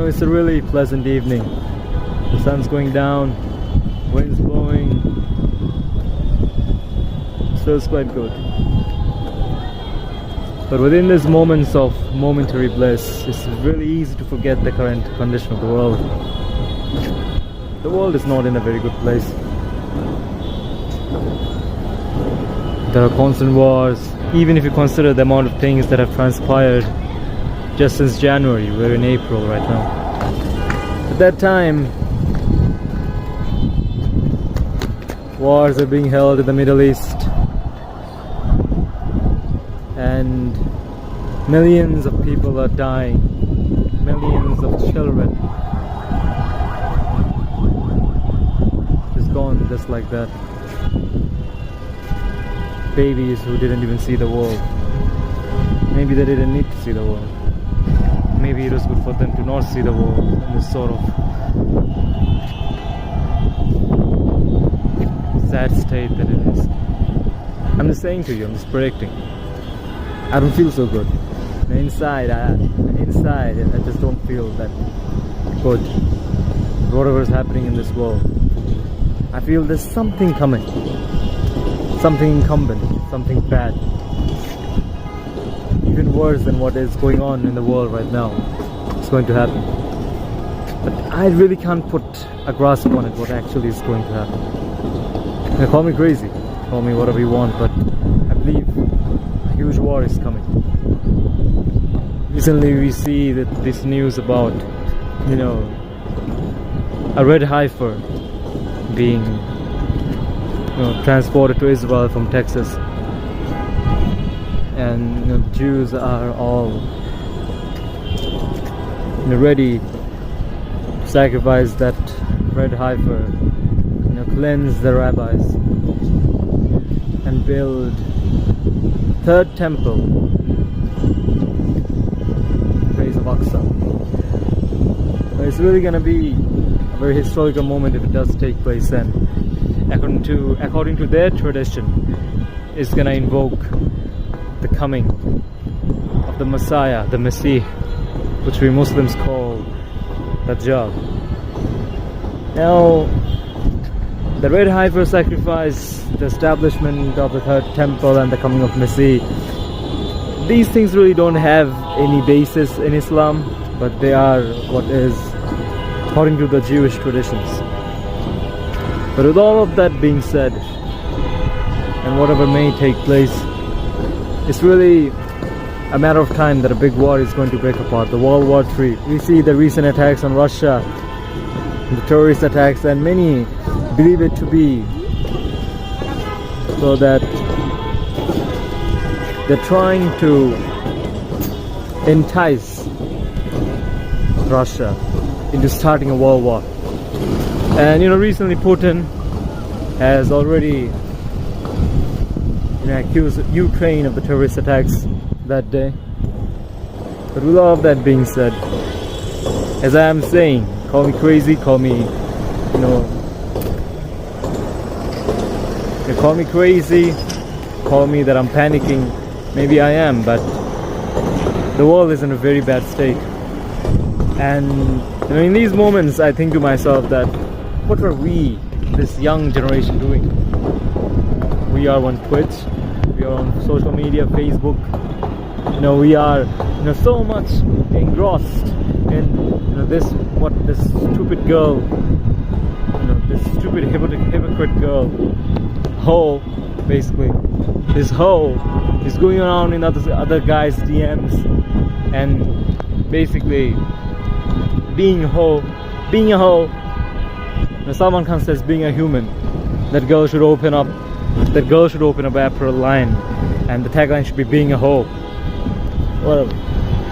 It's a really pleasant evening. The sun's going down, wind's blowing, so it's quite good. But within these moments of momentary bliss, it's really easy to forget the current condition of the world. The world is not in a very good place. There are constant wars. Even if you consider the amount of things that have transpired just since January, we're in April right now. At that time, wars are being held in the Middle East, and millions of people are dying, millions of children just gone just like that. Babies who didn't even see the world. Maybe they didn't need to see the world. Maybe it was good for them to not see the world in this sort of sad state that it is. I'm just saying to you, I'm just predicting. I don't feel so good. Inside I just don't feel that good. Whatever is happening in this world, I feel there's something coming. Something incumbent, something bad, even worse than what is going on in the world right now. It's going to happen, but I really can't put a grasp on it, what actually is going to happen. Now, call me crazy, call me whatever you want, but I believe a huge war is coming. Recently we see that this news about, a redheifer being transported to Israel from Texas, and Jews are all ready to sacrifice that redheifer, cleanse the rabbis, and build third temple, praise of Aqsa. It's really gonna be a very historical moment if it does take place then. According to their tradition, is gonna invoke the coming of the Messiah, the Messiah, which we Muslims call Dajjal. Now, the redheifer sacrifice, the establishment of the third temple, and the coming of Messiah, these things really don't have any basis in Islam, but they are what is according to the Jewish traditions. But with all of that being said, and whatever may take place, it's really a matter of time that a big war is going to break apart, the World War III. We see the recent attacks on Russia, the terrorist attacks, and many believe it to be so that they're trying to entice Russia into starting a world war. And recently Putin has already accused Ukraine of the terrorist attacks that day. But with all of that being said, as I am saying, call me crazy, call me crazy, call me that I'm panicking. Maybe I am, but the world is in a very bad state. And in these moments I think to myself that what are we, this young generation, doing? We are on Twitch, we are on social media, Facebook. We are so much engrossed in this stupid girl, this stupid hypocrite girl, hoe, basically. This hoe is going around in other guys' DMs and basically being a hoe. Now someone comes says being a human, that girl should open up April line, and the tagline should be being a hoe. Whatever.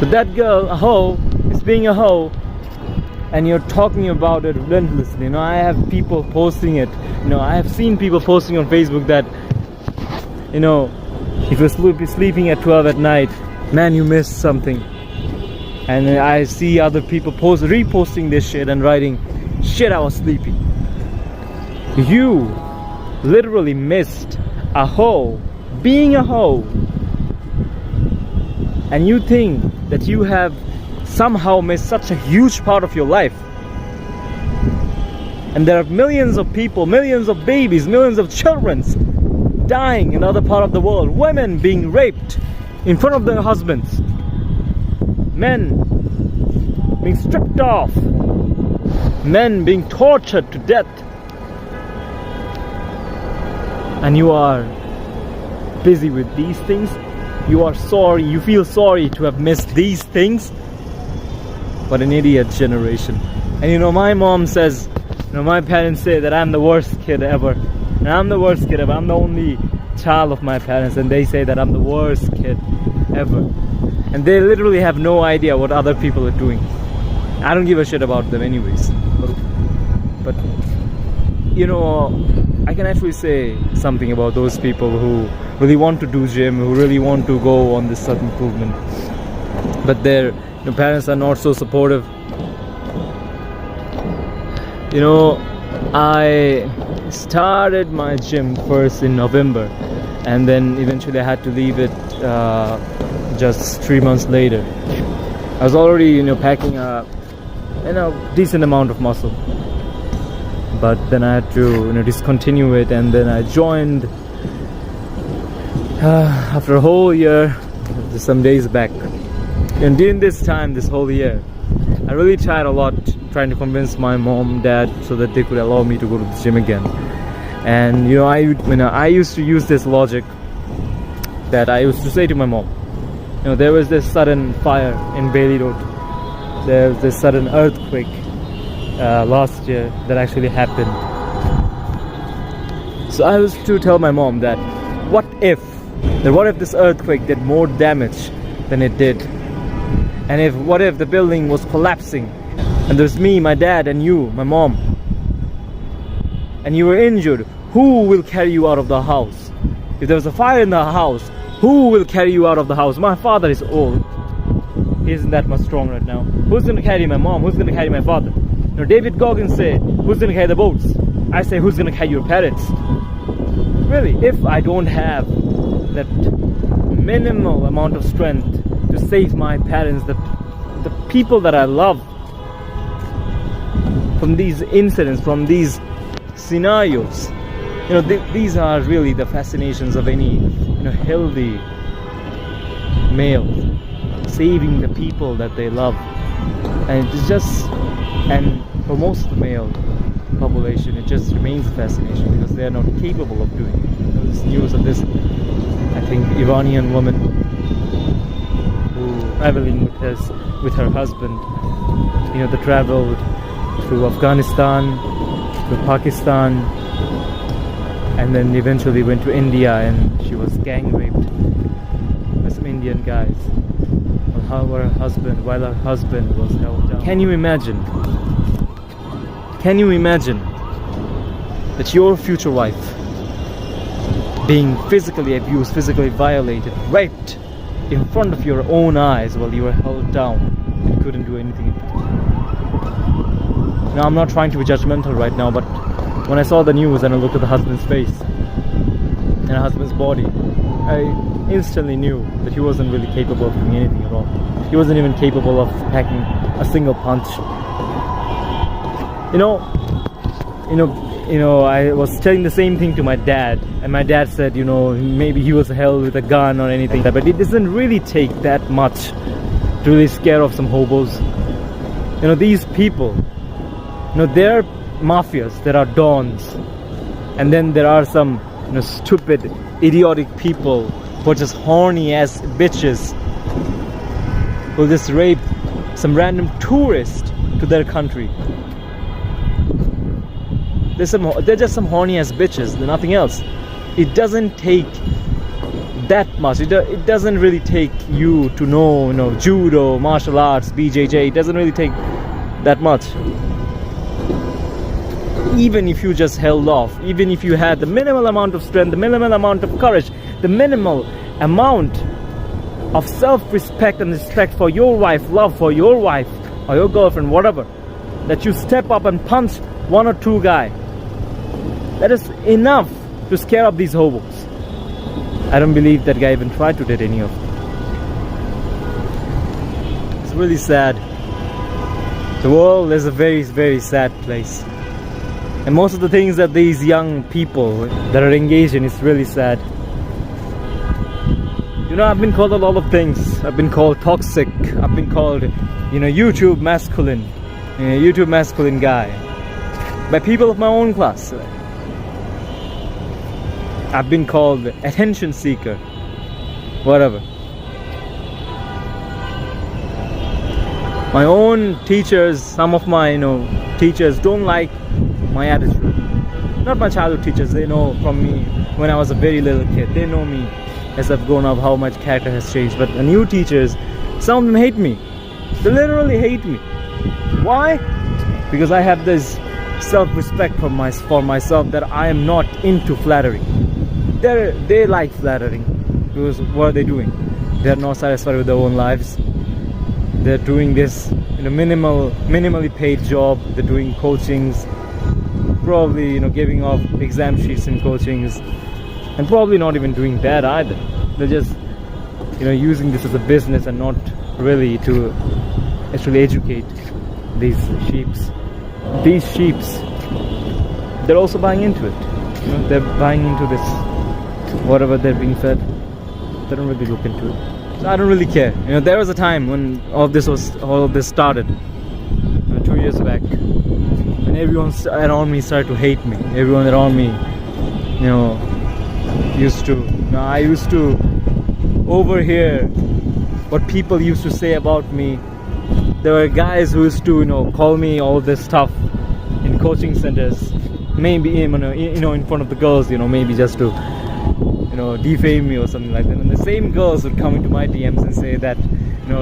So that girl, a hoe, is being a hoe, and you're talking about it relentlessly. I have people posting it. I have seen people posting on Facebook that if you're sleeping at 12 at night, man, you missed something. And I see other people reposting this shit and writing, shit, I was sleepy. You literally missed a hoe being a hoe, and you think that you have somehow miss such a huge part of your life. And there are millions of people, millions of babies, millions of children dying in other part of the world, women being raped in front of their husbands, men being stripped off, men being tortured to death, and you are busy with these things. You are sorry, you feel sorry to have missed these things. What an idiot generation. And you know, my mom says, you know, my parents say that I'm the worst kid ever. And I'm the worst kid ever. I'm the only child of my parents, and they say that I'm the worst kid ever. And they literally have no idea what other people are doing. I don't give a shit about them anyways. But you know, I can actually say something about those people who really want to do gym, who really want to go on this self-improvement, but their parents are not so supportive. You know, I started my gym first in November, and then eventually I had to leave it just 3 months later. I was already, you know, packing a decent amount of muscle, but then I had to, you know, discontinue it, and then I joined after a whole year, some days back. And during this time, this whole year, I really tried a lot trying to convince my mom, dad, so that they could allow me to go to the gym again. And you know, I used to use this logic that I used to say to my mom, you know, there was this sudden fire in Bailey Road, there was this sudden earthquake last year that actually happened. So I used to tell my mom that what if this earthquake did more damage than it did, and what if the building was collapsing, and there's me, my dad, and you, my mom, and you were injured, who will carry you out of the house? If there was a fire in the house, who will carry you out of the house? My father is old, he isn't that much strong right now. Who's going to carry my mom? Who's going to carry my father? You know, David Goggins said, who's going to carry the boats? I say, who's going to carry your parents? Really, if I don't have that minimal amount of strength to save my parents, the people that I love, from these incidents, from these scenarios, you know, these are really the fascinations of any, you know, healthy male, saving the people that they love. And it's just, and for most of the male population, it just remains a fascination because they are not capable of doing it. There was news of this, I think, Iranian woman who traveling with her husband, you know, they traveled through Afghanistan, to Pakistan, and then eventually went to India, and she was gang raped by some Indian guys while her husband was held down. Can you imagine? Can you imagine that your future wife being physically abused, physically violated, raped in front of your own eyes while you were held down and couldn't do anything? Now, I'm not trying to be judgmental right now, but when I saw the news and I looked at the husband's face and the husband's body, I instantly knew that he wasn't really capable of doing anything at all. He wasn't even capable of packing a single punch. You know, I was telling the same thing to my dad, and my dad said, you know, maybe he was held with a gun or anything, but it doesn't really take that much to really scare off some hobos. You know, these people, you know, there are mafias, there are dons, and then there are some, you know, stupid, idiotic people who are just horny ass bitches who just rape some random tourist to their country. They're just some horny ass bitches, they're nothing else. It doesn't take that much. It doesn't really take you to know, you know, judo, martial arts, BJJ. It doesn't really take that much. Even if you just held off, even if you had the minimal amount of strength, the minimal amount of courage, the minimal amount of self-respect and respect for your wife, love for your wife or your girlfriend, whatever, that you step up and punch one or two guys, that is enough to scare up these hobos. I don't believe that guy even tried to date any of them. really sad. The world is a very, very sad place. And most of the things that these young people that are engaged in is really sad. You know, I've been called a lot of things. I've been called toxic. I've been called, YouTube masculine. YouTube masculine guy. By people of my own class. I've been called attention seeker. Whatever. My own teachers, some of my, teachers don't like my attitude. Not my childhood teachers, they know from me when I was a very little kid. They know me as I've grown up, how much character has changed. But the new teachers, some of them hate me. They literally hate me. Why? Because I have this self-respect for myself that I am not into flattery. They like flattering. Because what are they doing? They're not satisfied with their own lives. They're doing this in a minimally paid job. They're doing coachings, probably giving off exam sheets in coachings, and probably not even doing that either. They're just using this as a business and not really to actually educate these sheeps. These sheeps, they're also buying into it. They're buying into this, whatever they're being fed. They don't really look into it. So I don't really care. There was a time when all of this started, 2 years back, when everyone around me started to hate me. Everyone around me, I used to overhear what people used to say about me. There were guys who used to, call me all this stuff in coaching centers, maybe in front of the girls, maybe just to defame me or something like that. And the same girls would come into my DMs and say that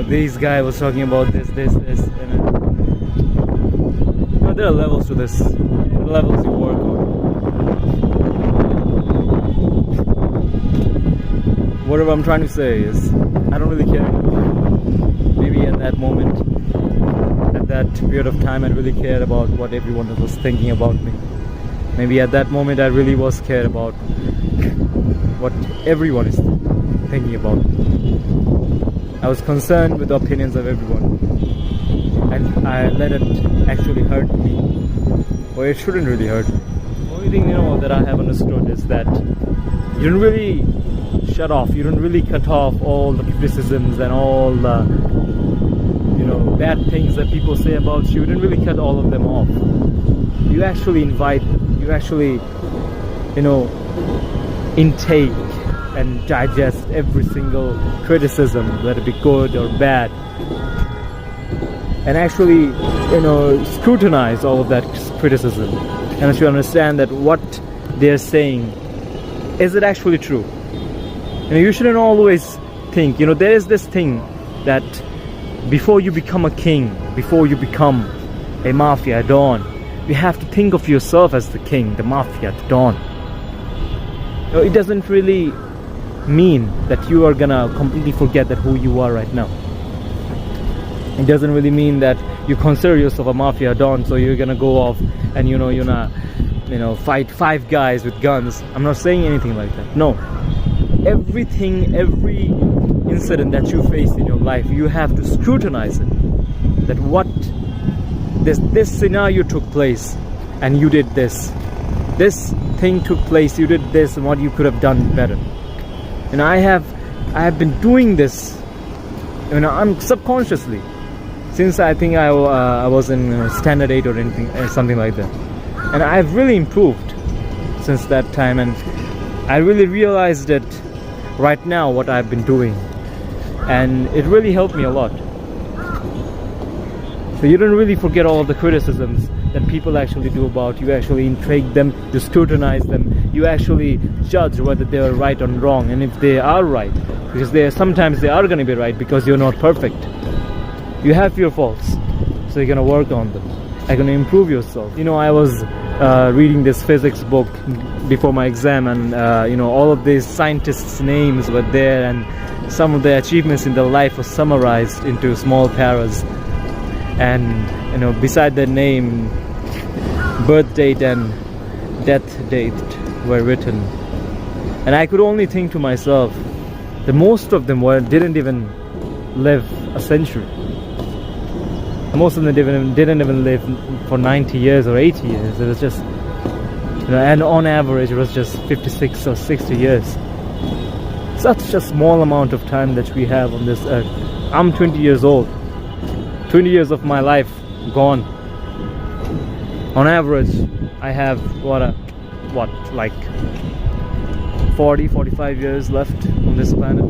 this guy was talking about this, and there are levels to this. There are levels you work on. Whatever I'm trying to say is, I don't really care. Maybe at that moment, at that period of time, I really cared about what everyone was thinking about me. Maybe at that moment I really was scared about what everyone is thinking about. I was concerned with the opinions of everyone, and I let it actually hurt me, or it shouldn't really hurt me. The only thing that I have understood is that you don't really shut off, you don't really cut off all the criticisms and all the bad things that people say about you. You don't really cut all of them off. You actually invite them. You actually intake and digest every single criticism, whether it be good or bad, and actually scrutinize all of that criticism, and actually understand that what they're saying, is it actually true? You shouldn't always think, there is this thing that before you become a king, before you become a Mafia Dawn, you have to think of yourself as the king, the Mafia Dawn. It doesn't really mean that you are gonna completely forget that who you are right now. It doesn't really mean that you consider yourself a Mafia Dawn, so you're gonna go off and you're gonna fight 5 guys with guns. I'm not saying anything like that. No. Every incident that you face in your life, you have to scrutinize it. That what this scenario took place and you did this. This thing took place, you did this, and what you could have done better. And I have been doing this, I'm subconsciously, since I think I was in standard 8 or anything, something like that. And I've really improved since that time, and I really realized that right now what I've been doing, and it really helped me a lot. So you don't really forget all of the criticisms that people actually do about you. Actually intrigue them, you scrutinize them, you actually judge whether they are right or wrong, and if they are right, because sometimes they are going to be right, because you're not perfect. You have your faults, so you're going to work on them. You're going to improve yourself. I was reading this physics book before my exam, and all of these scientists' names were there, and some of their achievements in their life were summarized into small paras. And beside their name, birth date and death date were written. And I could only think to myself that most of them didn't even live a century. Most of them didn't even live for 90 years or 80 years. It was just, and on average it was just 56 or 60 years. Such a small amount of time that we have on this earth. I'm 20 years old. 20 years of my life gone. On average, I have like 40-45 years left on this planet.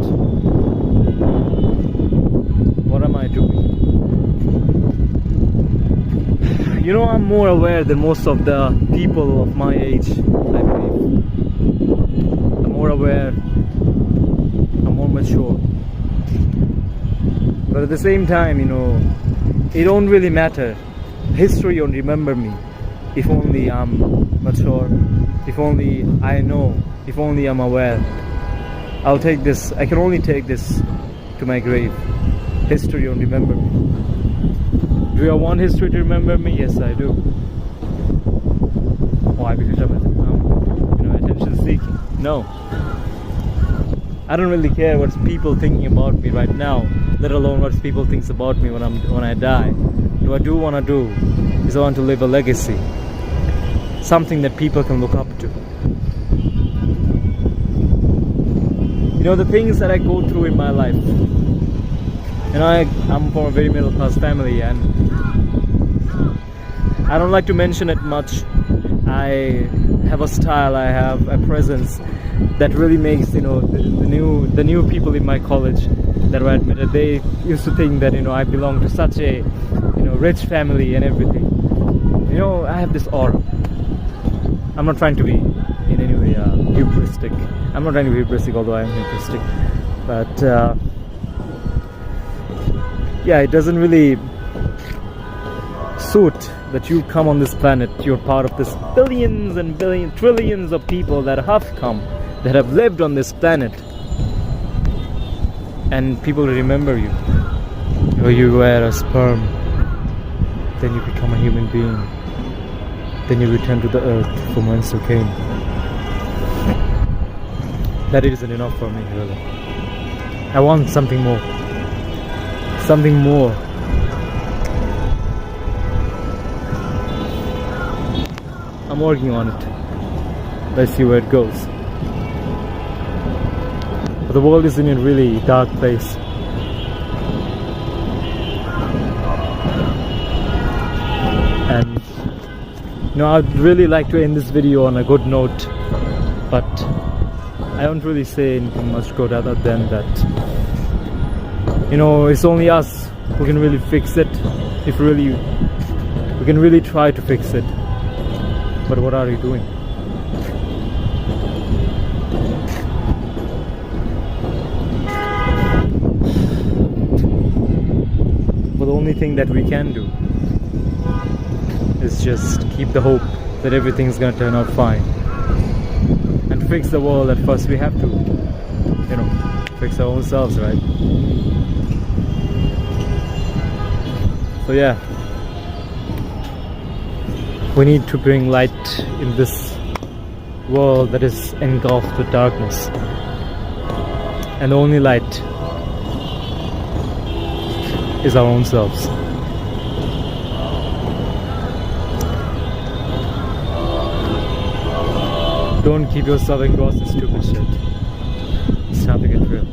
What am I doing? I'm more aware than most of the people of my age, I believe. I'm more aware, I'm more mature. But at the same time, it don't really matter. History won't remember me. If only I'm mature, if only I know, if only I'm aware. I can only take this to my grave. History won't remember me. Do I want history to remember me? Yes, I do. Why? Because I'm attention seeking? No. I don't really care what people thinking about me right now, let alone what people thinks about me when I die. What I do want to do is I want to leave a legacy, something that people can look up to. The things that I go through in my life. I'm from a very middle class family, and I don't like to mention it much. I have a style, I have a presence that really makes the new people in my college that were admitted, they used to think that I belong to such a rich family and everything. I have this aura. I'm not trying to be in any way hubristic. I'm not trying to be hubristic, although I am hubristic. But it doesn't really suit that you come on this planet. You're part of this billions and billions, trillions of people that have come, that have lived on this planet, and people remember you. You were a sperm, then you become a human being, then you return to the earth from whence you came. That isn't enough for me, really. I want something more. Something more. I'm working on it. Let's see where it goes. But the world is in a really dark place. And I'd really like to end this video on a good note, but I don't really say anything much good other than that it's only us who can really fix it. If we can really try to fix it. But what are you doing? But the only thing that we can do is just keep the hope that everything's gonna turn out fine. And fix the world. At first we have to, fix our own selves, right? So we need to bring light in this world that is engulfed with darkness. And the only light is our own selves. Don't keep yourself engrossed in stupid shit. It's time to get real.